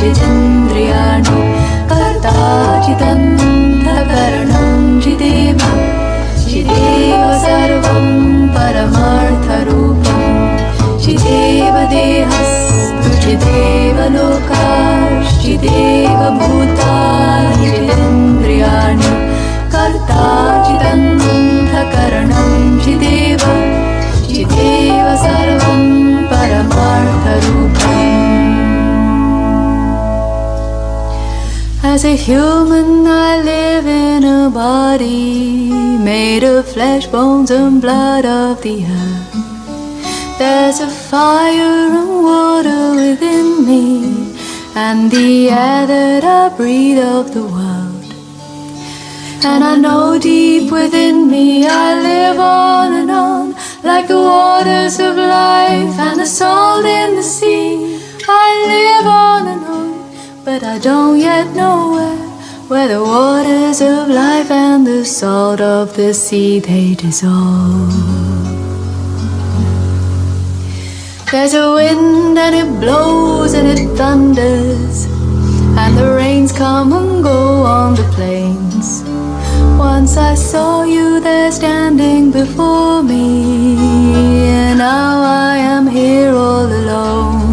jitendriyani karta chitantakaranam jideva jideva sarvam paramartharupam jideva dehastu jideva lokash jideva bhutani jitendriyani karta chitantakaranam jideva jideva sarvam paramartharupam. As a human I live in a body made of flesh, bones and blood of the earth. There's a fire and water within me and the air that I breathe of the world. And I know deep within me I live on and on like the waters of life and the salt in the sea. I live on and on, but I don't yet know where the waters of life and the salt of the sea they dissolve. There's a wind and it blows and it thunders, and the rains come and go on the plains. Once I saw you there standing before me, and now I am here all alone.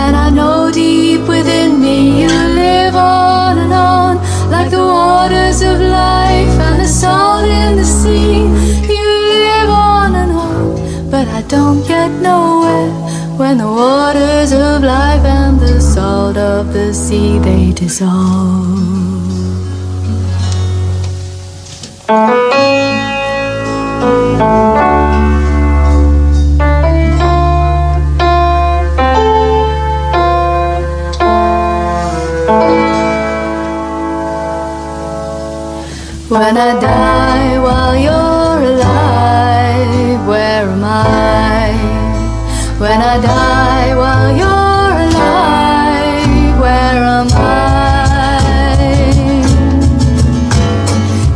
And I know deep within me you live on and on like the waters of life and the salt in the sea. You live on and on, but I don't yet know when the waters of life and the salt of the sea they dissolve. When I die while you're alive, where am I? When I die while you're alive, where am I?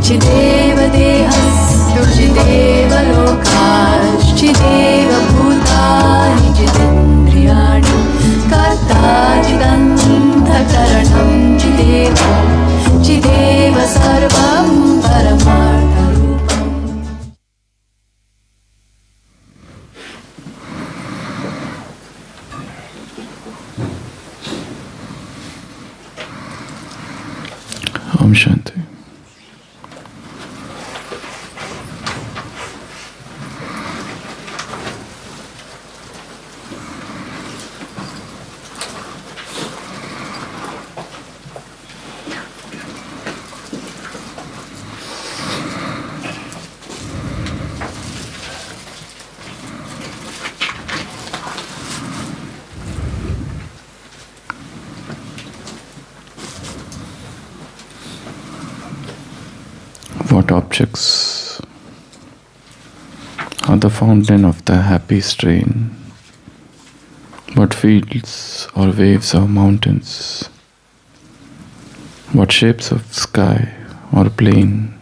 Chideva dehastu chideva lokash chideva bhutani jitendriyani karta chidantakaranam chideva jideva sarvam paramartharupam. Om Shanti. What objects are the fountain of the happy strain? What fields or waves of mountains? What shapes of sky or plain?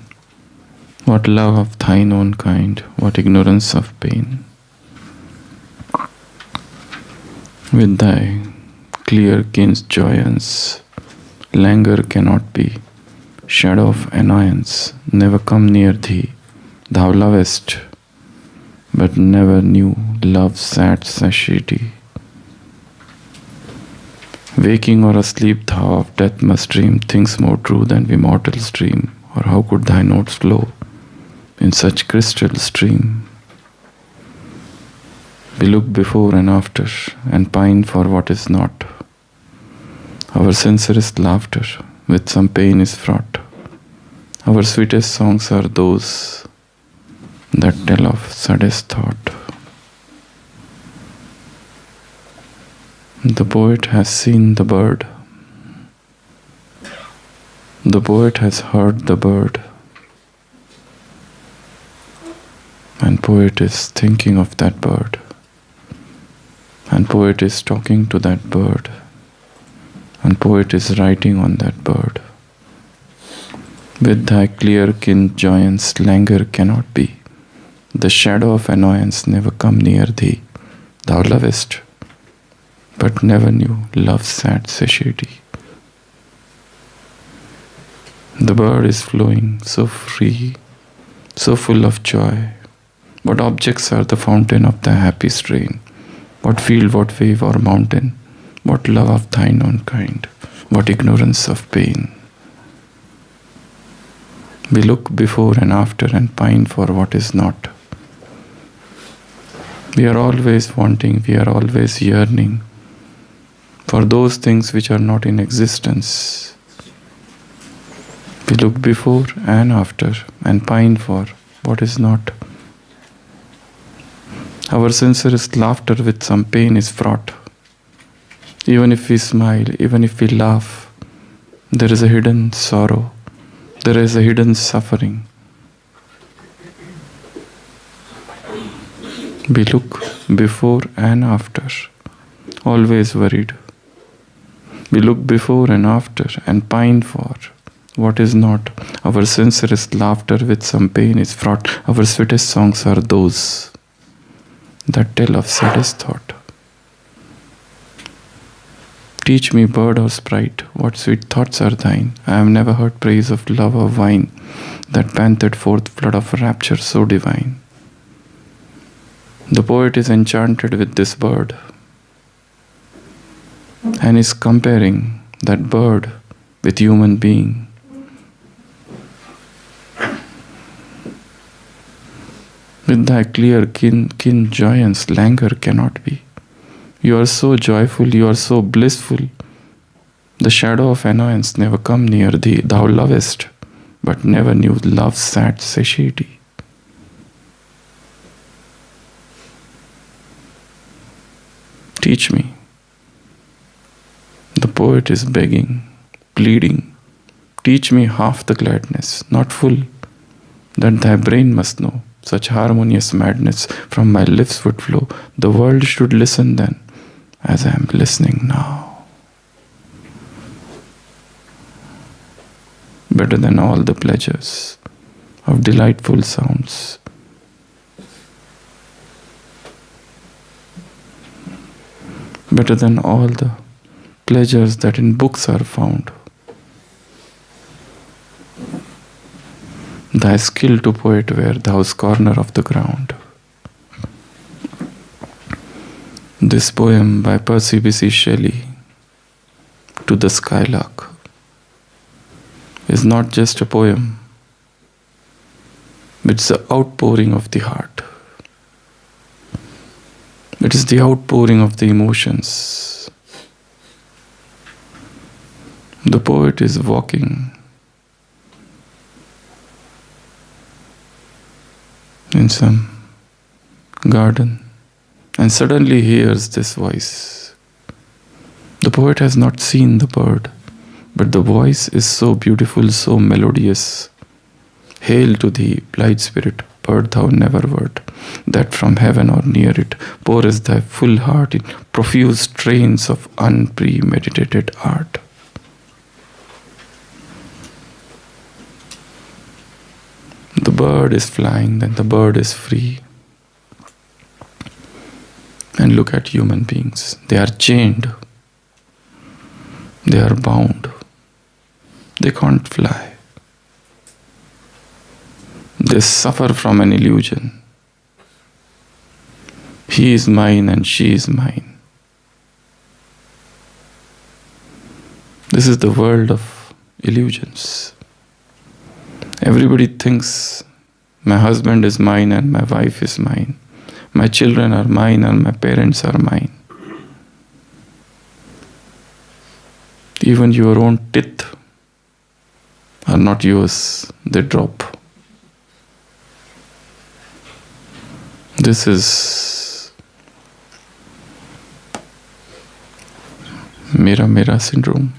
What love of thine own kind? What ignorance of pain? With thy clear keen's joyance, languor cannot be. Shadow of annoyance never come near thee. Thou lovest, but never knew love's sad satiety. Waking or asleep, thou of death must dream things more true than we mortals dream. Or how could thy notes flow in such crystal stream? We look before and after and pine for what is not. Our sincerest laughter with some pain is fraught. Our sweetest songs are those that tell of saddest thought. The poet has seen the bird. The poet has heard the bird. And poet is thinking of that bird. And poet is talking to that bird. And poet is writing on that bird. With thy clear kin joyance languor cannot be. The shadow of annoyance never come near thee. Thou lovest, but never knew love's sad satiety. The bird is flowing so free, so full of joy. What objects are the fountain of the happy strain? What field, what wave or mountain? What love of thine own kind? What ignorance of pain? We look before and after and pine for what is not. We are always wanting, we are always yearning for those things which are not in existence. We look before and after and pine for what is not. Our sincerest laughter with some pain is fraught. Even if we smile, even if we laugh, there is a hidden sorrow, there is a hidden suffering. We look before and after, always worried. We look before and after and pine for what is not. Our sincerest laughter with some pain is fraught. Our sweetest songs are those that tell of saddest thought. Teach me, bird or sprite, what sweet thoughts are thine. I have never heard praise of love or wine that panted forth flood of rapture so divine. The poet is enchanted with this bird and is comparing that bird with human being. With thy clear kin joyance languor cannot be. You are so joyful, you are so blissful. The shadow of annoyance never come near thee. Thou lovest, but never knew love's sad satiety. Teach me. The poet is begging, pleading. Teach me half the gladness, not full, that thy brain must know. Such harmonious madness from my lips would flow. The world should listen then, as I am listening now. Better than all the pleasures of delightful sounds. Better than all the pleasures that in books are found. Thy skill to poet where thou's corner of the ground. This poem by Percy B.C. Shelley, To the Skylark, is not just a poem, it's the outpouring of the heart. It is the outpouring of the emotions. The poet is walking in some garden and suddenly hears this voice. The poet has not seen the bird, but the voice is so beautiful, so melodious. Hail to thee, blithe spirit, bird thou never wert, that from heaven or near it pourest thy full heart in profuse strains of unpremeditated art. The bird is flying, then the bird is free. And look at human beings. They are chained. They are bound. They can't fly. They suffer from an illusion. He is mine and she is mine. This is the world of illusions. Everybody thinks my husband is mine and my wife is mine. My children are mine and my parents are mine. Even your own teeth are not yours, they drop. This is Mera syndrome.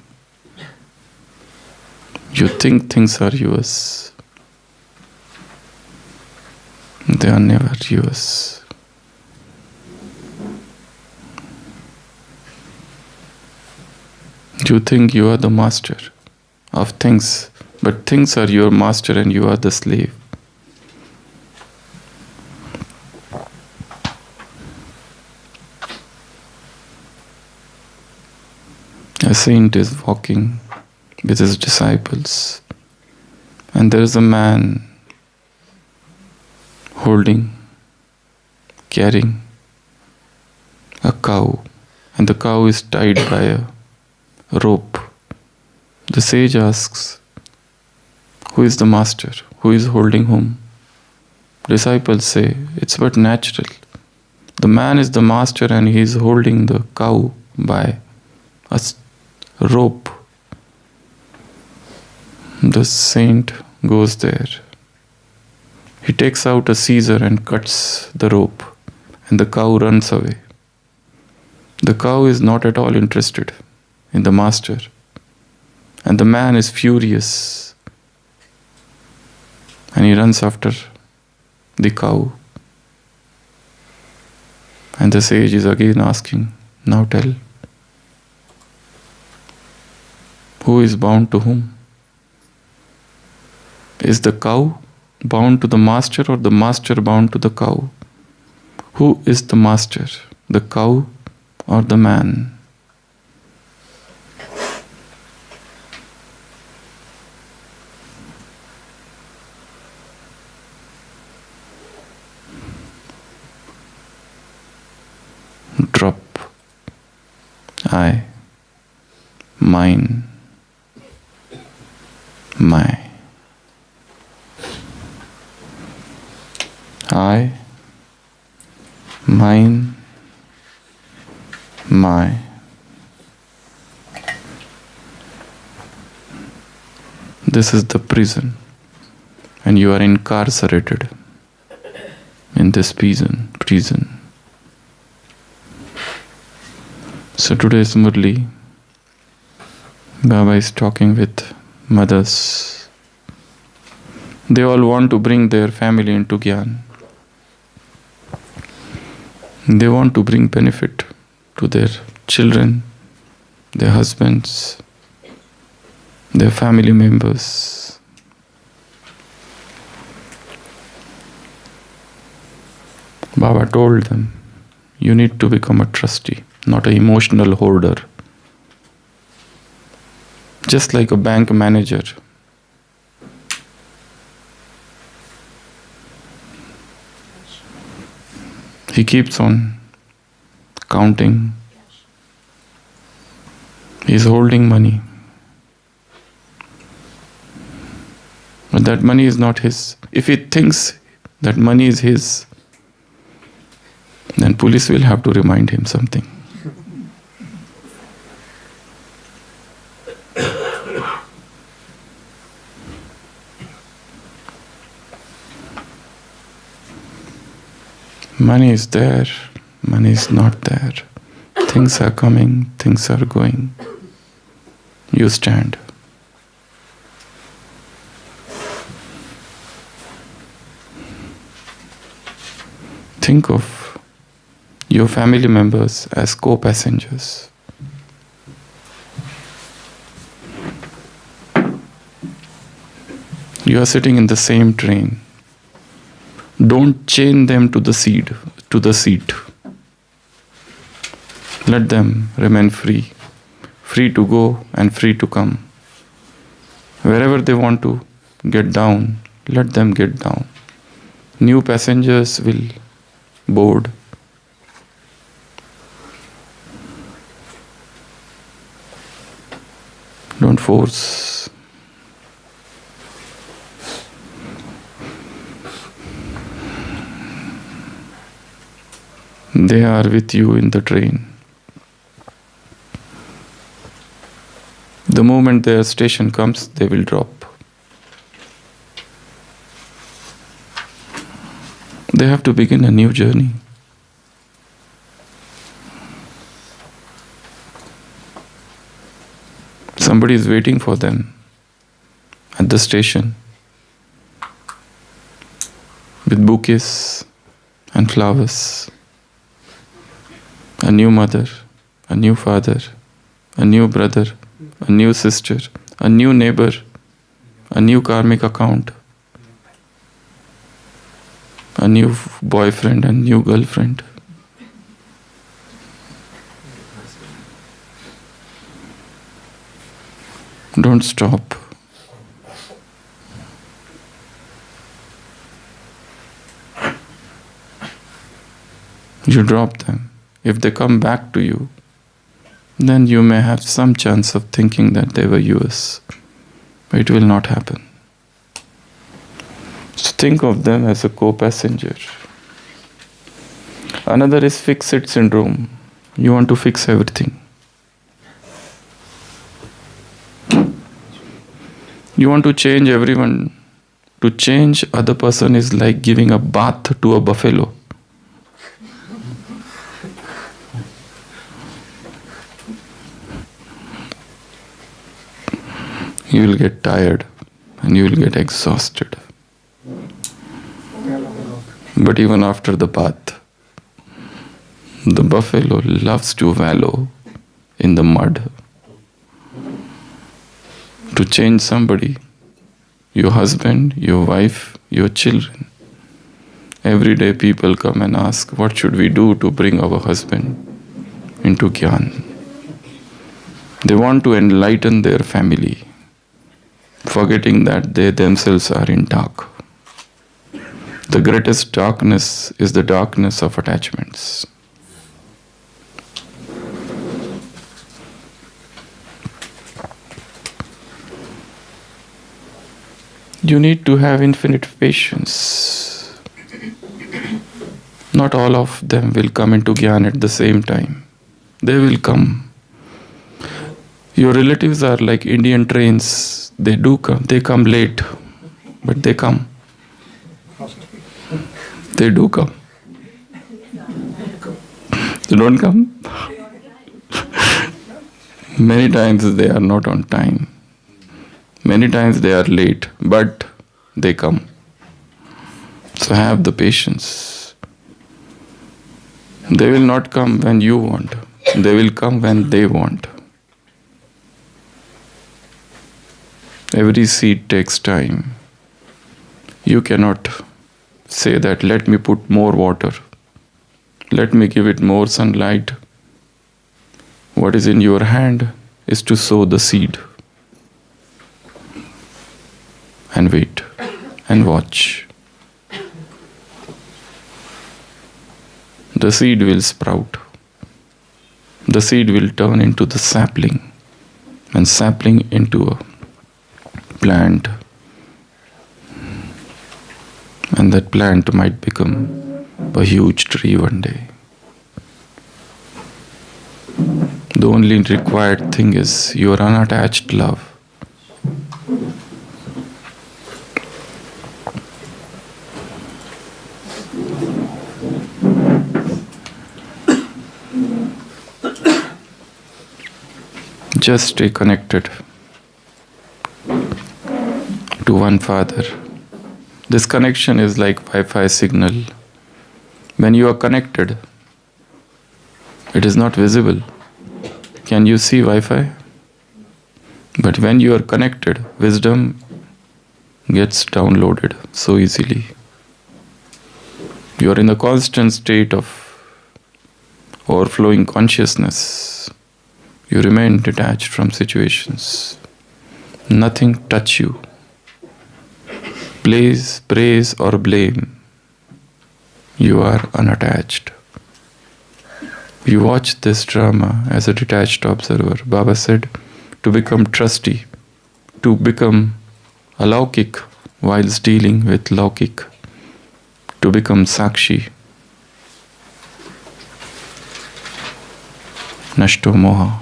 You think things are yours. They are never yours. You think you are the master of things, but things are your master and you are the slave. A saint is walking with his disciples, and there is a man holding, carrying a cow, and the cow is tied by a rope. The sage asks, "Who is the master? Who is holding whom?" Disciples say, "It's but natural. The man is the master and he is holding the cow by a rope." The saint goes there. He takes out a scissor and cuts the rope, and the cow runs away. The cow is not at all interested in the master, and the man is furious, and he runs after the cow. And the sage is again asking, "Now tell, who is bound to whom? Is the cow bound to the master or the master bound to the cow? Who is the master, the cow or the man?" Drop I, mine, my. I, mine, my. This is the prison, and you are incarcerated in this prison. So today's Murli, Baba is talking with mothers. They all want to bring their family into Gyan. They want to bring benefit to their children, their husbands, their family members. Baba told them, you need to become a trustee, not an emotional hoarder. Just like a bank manager. He keeps on counting. He's holding money. But that money is not his. If he thinks that money is his, then police will have to remind him something. Money is there, money is not there. Things are coming, things are going. You stand. Think of your family members as co-passengers. You are sitting in the same train. Don't chain them to the seat. Let them remain free to go and free to come. Wherever they want to get down, let them get down. New passengers will board. Don't force. They are with you in the train. The moment their station comes, they will drop. They have to begin a new journey. Somebody is waiting for them at the station with bouquets and flowers. A new mother, a new father, a new brother, a new sister, a new neighbor, a new karmic account, a new boyfriend and new girlfriend. Don't stop. You drop them. If they come back to you, then you may have some chance of thinking that they were yours. But it will not happen. So think of them as a co-passenger. Another is fix-it syndrome. You want to fix everything. You want to change everyone. To change other person is like giving a bath to a buffalo. You will get tired and you will get exhausted. But even after the bath, the buffalo loves to wallow in the mud. To change somebody, your husband, your wife, your children. Every day people come and ask, what should we do to bring our husband into Gyan? They want to enlighten their family, forgetting that they themselves are in dark. The greatest darkness is the darkness of attachments. You need to have infinite patience. Not all of them will come into Gyan at the same time. They will come. Your relatives are like Indian trains. They do come. They come late, but they come. They do come. They don't come. Many times they are not on time. Many times they are late, but they come. So have the patience. They will not come when you want. They will come when they want. Every seed takes time. You cannot say that, let me put more water. Let me give it more sunlight. What is in your hand is to sow the seed. And wait and watch. The seed will sprout. The seed will turn into the sapling, and sapling into a plant. And that plant might become a huge tree one day. The only required thing is your unattached love. Just stay connected to one Father. This connection is like Wi-Fi signal. When you are connected, it is not visible. Can you see Wi-Fi? But when you are connected, wisdom gets downloaded so easily. You are in a constant state of overflowing consciousness. You remain detached from situations. Nothing touch you. Praise or blame. You are unattached. You watch this drama as a detached observer. Baba said to become trusty, to become alaukik whilst dealing with laukik, to become sakshi. Nashto moha,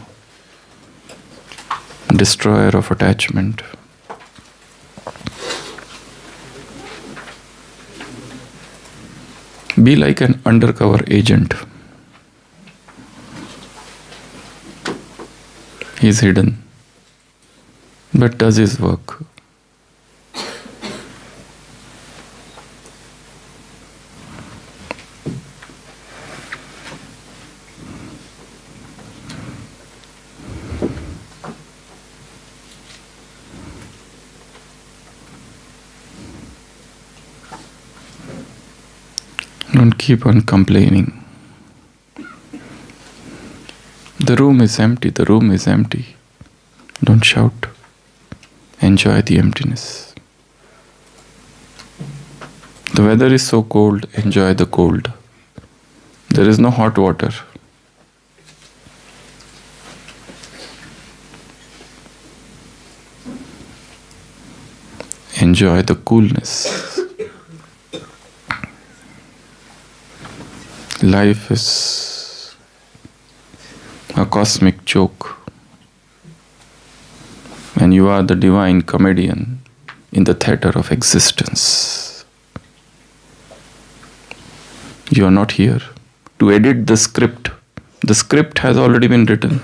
destroyer of attachment. Be like an undercover agent. He is hidden, but does his work. Don't keep on complaining. The room is empty, the room is empty. Don't shout. enjoy the emptiness. The weather is so cold, enjoy the cold. There is no hot water. Enjoy the coolness. Life is a cosmic joke, and you are the divine comedian in the theater of existence. You are not here to edit the script. The script has already been written.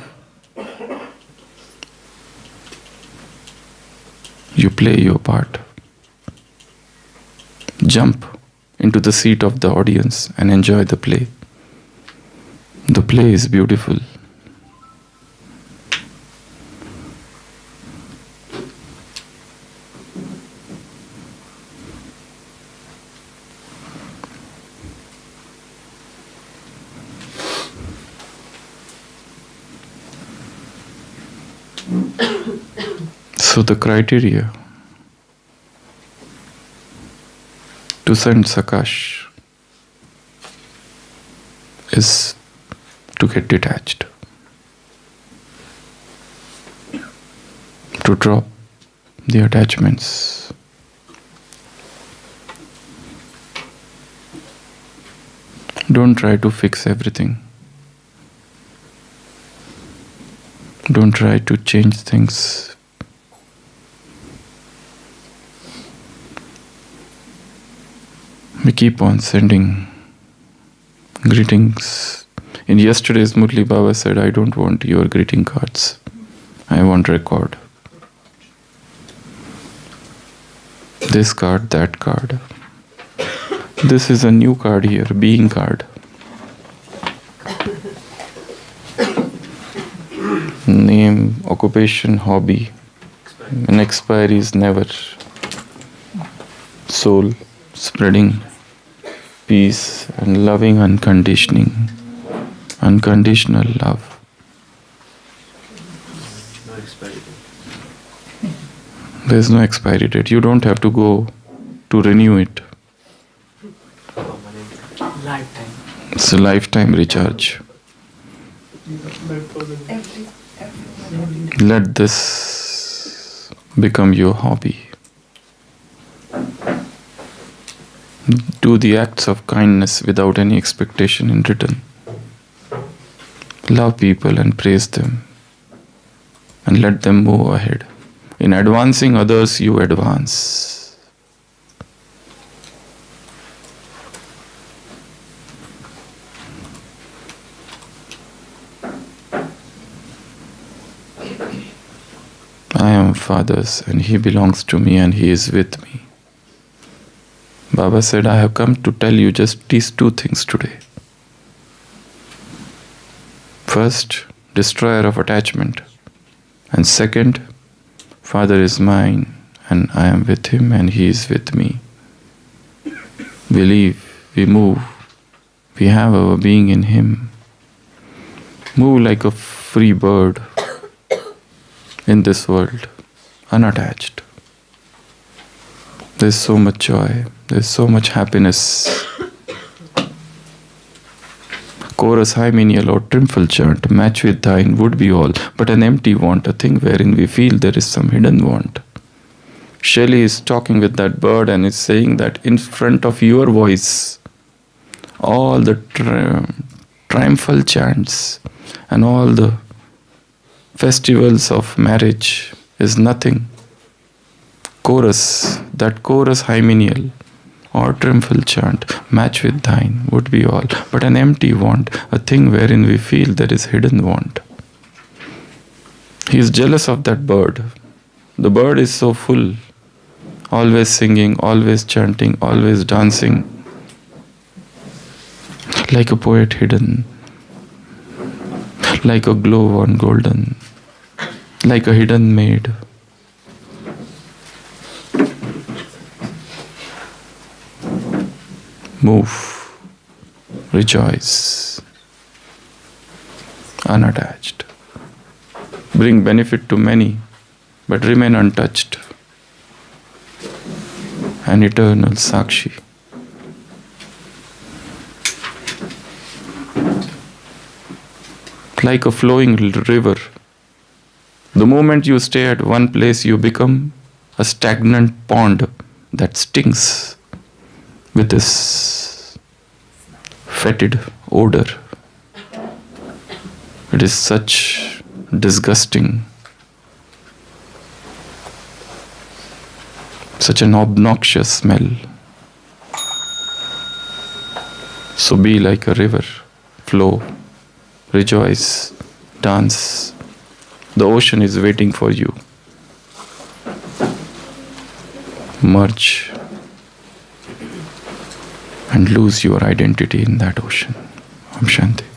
You play your part. Jump into the seat of the audience and enjoy the play. The play is beautiful. So the criteria to send Sakash is to get detached, to drop the attachments, don't try to fix everything, don't try to change things. We keep on sending greetings. In yesterday's Murli, Baba said, I don't want your greeting cards. I want record. This card, that card. This is a new card here, being card. Name, occupation, hobby. An expiry is never. Soul, spreading peace and loving unconditional love. No expiry date. There is no expiry date. You don't have to go to renew it. Lifetime. It's a lifetime recharge. Let this become your hobby. Do the acts of kindness without any expectation in return. Love people and praise them, and let them move ahead. In advancing others, you advance. I am Father's, and he belongs to me, and he is with me. Baba said, I have come to tell you just these two things today. First, destroyer of attachment. And second, Father is mine, and I am with him, and he is with me. We live, we move, we have our being in him. Move like a free bird in this world, unattached. There's so much joy, there's so much happiness. Chorus, high menial or triumphal chant, match with thine would be all, but an empty want, a thing wherein we feel there is some hidden want. Shelley is talking with that bird and is saying that in front of your voice, all the triumphal chants and all the festivals of marriage is nothing. Chorus, that chorus hymeneal or triumphal chant, match with thine would be all, but an empty want, a thing wherein we feel there is hidden want. He is jealous of that bird. The bird is so full, always singing, always chanting, always dancing, like a poet hidden, like a glow on golden, like a hidden maid. Move, rejoice, unattached. Bring benefit to many, but remain untouched. an eternal Sakshi. Like a flowing river, the moment you stay at one place, you become a stagnant pond that stinks with this fetid odor. It is such disgusting, such an obnoxious smell. So be like a river, flow, rejoice, dance. The ocean is waiting for you. Merge and lose your identity in that ocean. Om Shanti.